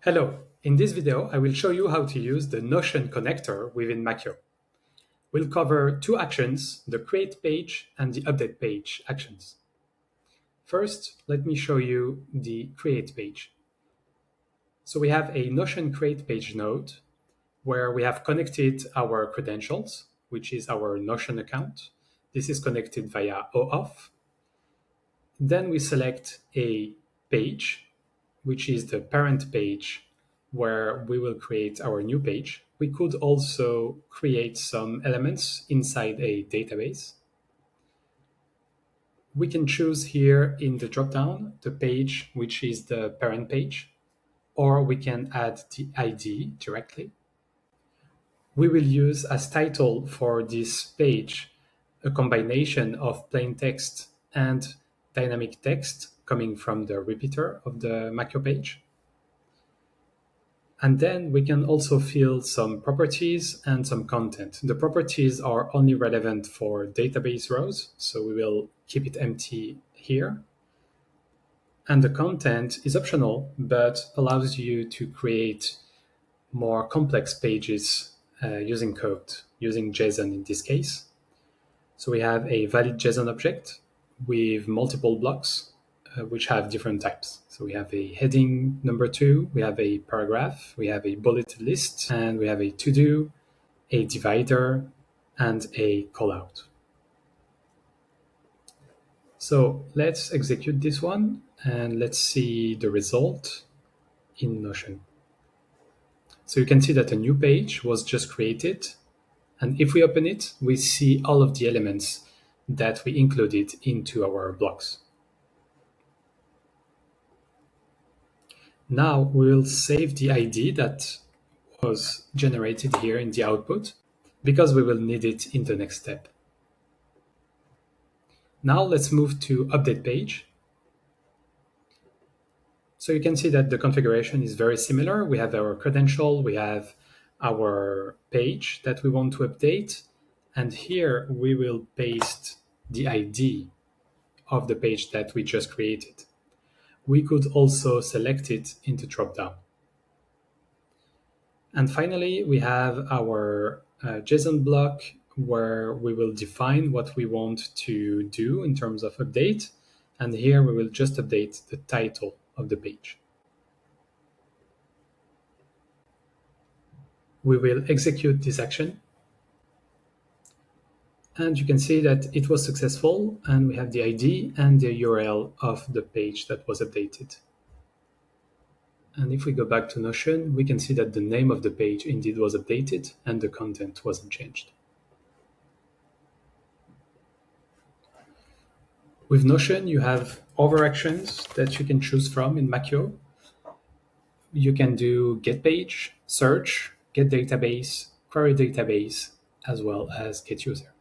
Hello, in this video I will show you how to use the Notion connector within Makyo. We'll cover two actions, the create page and the update page actions. First, let me show you the create page. So we have a Notion create page node where we have connected our credentials, which is our Notion account. This is connected via OAuth. Then we select a page, which is the parent page where we will create our new page. We could also create some elements inside a database. We can choose here in the dropdown the page, which is the parent page, or we can add the ID directly. We will use as title for this page a combination of plain text and dynamic text coming from the repeater of the Makyo page. And then we can also fill some properties and some content. The properties are only relevant for database rows, so we will keep it empty here. And the content is optional, but allows you to create more complex pages using code, using JSON in this case. So we have a valid JSON object with multiple blocks, which have different types. So we have a heading number 2, we have a paragraph, we have a bulleted list, and we have a to-do, a divider, and a callout. So let's execute this one, and let's see the result in Notion. So you can see that a new page was just created, and if we open it, we see all of the elements that we included into our blocks. Now we'll save the ID that was generated here in the output because we will need it in the next step. Now let's move to update page. So you can see that the configuration is very similar. We have our credential, we have our page that we want to update, and here we will paste the ID of the page that we just created. We could also select it in the dropdown. And finally, we have our JSON block where we will define what we want to do in terms of update. And here we will just update the title of the page. We will execute this action. And you can see that it was successful, and we have the ID and the URL of the page that was updated. And if we go back to Notion, we can see that the name of the page indeed was updated and the content wasn't changed. With Notion, you have other actions that you can choose from in Makyo. You can do get page, search, get database, query database, as well as get user.